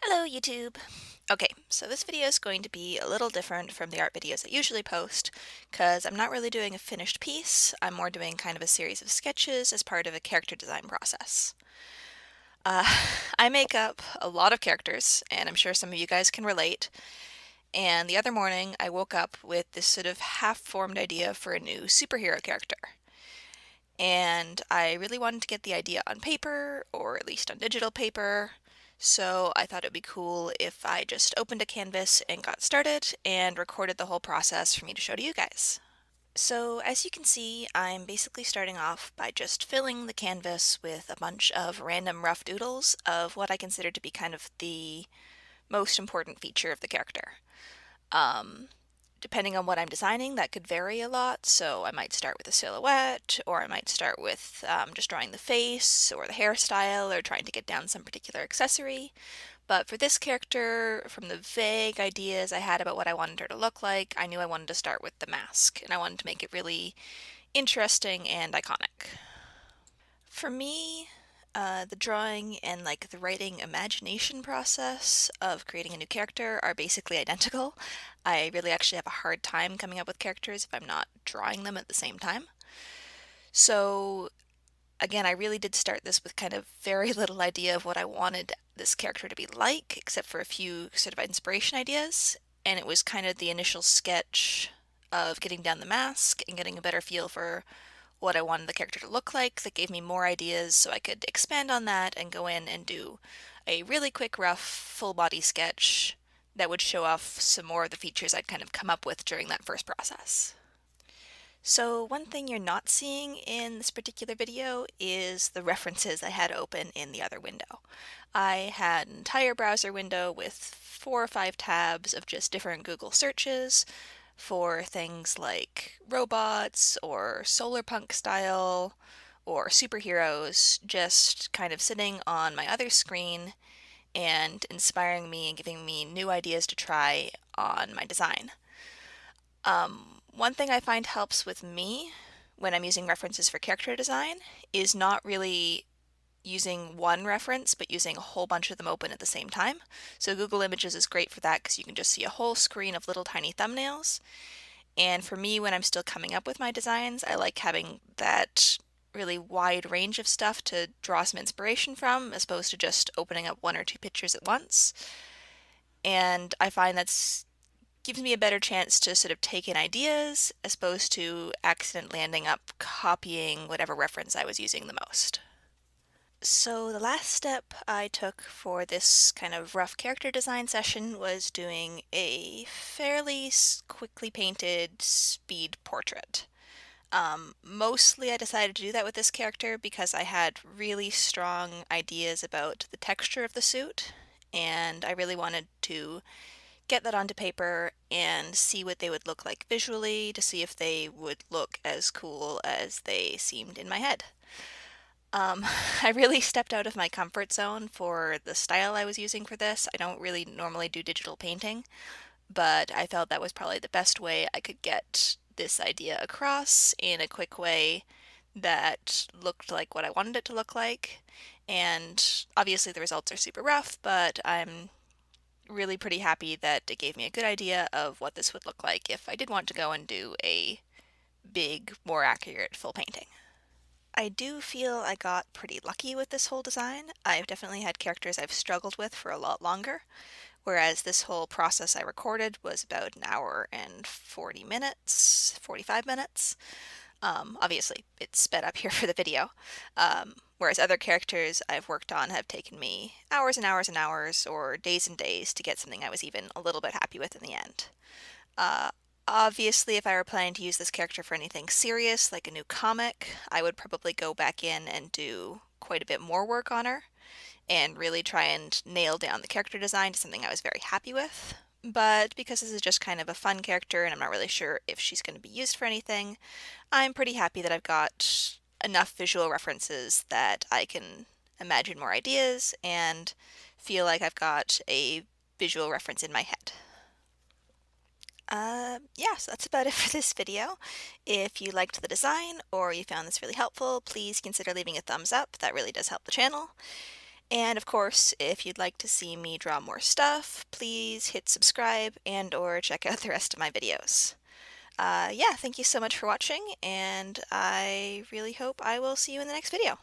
Hello YouTube! Okay, so this video is going to be a little different from the art videos I usually post because I'm not really doing a finished piece. I'm more doing kind of a series of sketches as part of a character design process. Uh, I make up a lot of characters, and I'm sure some of you guys can relate. And the other morning, I woke up with this sort of half-formed idea for a new superhero character. And I really wanted to get the idea on paper, or at least on digital paper, so I thought it'd be cool if I just opened a canvas and got started and recorded the whole process for me to show to you guys. So as you can see, I'm basically starting off by just filling the canvas with a bunch of random rough doodles of what I consider to be kind of the most important feature of the character. Um, Depending on what I'm designing, that could vary a lot. So I might start with a silhouette, or I might start with just drawing the face or the hairstyle or trying to get down some particular accessory. But for this character, from the vague ideas I had about what I wanted her to look like, I knew I wanted to start with the mask, and I wanted to make it really interesting and iconic. For me, the drawing and like the writing imagination process of creating a new character are basically identical. I really actually have a hard time coming up with characters if I'm not drawing them at the same time. So again, I really did start this with kind of very little idea of what I wanted this character to be like, except for a few sort of inspiration ideas. And it was kind of the initial sketch of getting down the mask and getting a better feel for what I wanted the character to look like that gave me more ideas so I could expand on that and go in and do a really quick, rough, full body sketch that would show off some more of the features I'd kind of come up with during that first process. So one thing you're not seeing in this particular video is the references I had open in the other window. I had an entire browser window with 4 or 5 tabs of just different Google searches for things like robots or solar punk style or superheroes, just kind of sitting on my other screen and inspiring me and giving me new ideas to try on my design. One thing I find helps with me when I'm using references for character design is not really using one reference, but using a whole bunch of them open at the same time. So Google Images is great for that because you can just see a whole screen of little tiny thumbnails. And for me, when I'm still coming up with my designs, I like having that really wide range of stuff to draw some inspiration from, as opposed to just opening up 1 or 2 pictures at once. And I find that's gives me a better chance to sort of take in ideas as opposed to accidentally ending up copying whatever reference I was using the most. So the last step I took for this kind of rough character design session was doing a fairly quickly painted speed portrait. Mostly I decided to do that with this character because I had really strong ideas about the texture of the suit, and I really wanted to get that onto paper and see what they would look like visually to see if they would look as cool as they seemed in my head. I really stepped out of my comfort zone for the style I was using for this. I don't really normally do digital painting, but I felt that was probably the best way I could get this idea across in a quick way that looked like what I wanted it to look like. And obviously the results are super rough, but I'm really pretty happy that it gave me a good idea of what this would look like if I did want to go and do a big, more accurate full painting. I do feel I got pretty lucky with this whole design. I've definitely had characters I've struggled with for a lot longer, whereas this whole process I recorded was about an hour and 40 minutes, 45 minutes. Obviously, it's sped up here for the video, whereas other characters I've worked on have taken me hours and hours and hours, or days and days, to get something I was even a little bit happy with in the end. Uh, Obviously, if I were planning to use this character for anything serious, like a new comic, I would probably go back in and do quite a bit more work on her and really try and nail down the character design to something I was very happy with. But because this is just kind of a fun character and I'm not really sure if she's going to be used for anything, I'm pretty happy that I've got enough visual references that I can imagine more ideas and feel like I've got a visual reference in my head. Yeah, so that's about it for this video. If you liked the design or you found this really helpful, please consider leaving a thumbs up. That really does help the channel. And of course, if you'd like to see me draw more stuff, please hit subscribe and or check out the rest of my videos. Yeah, thank you so much for watching, and I really hope I will see you in the next video.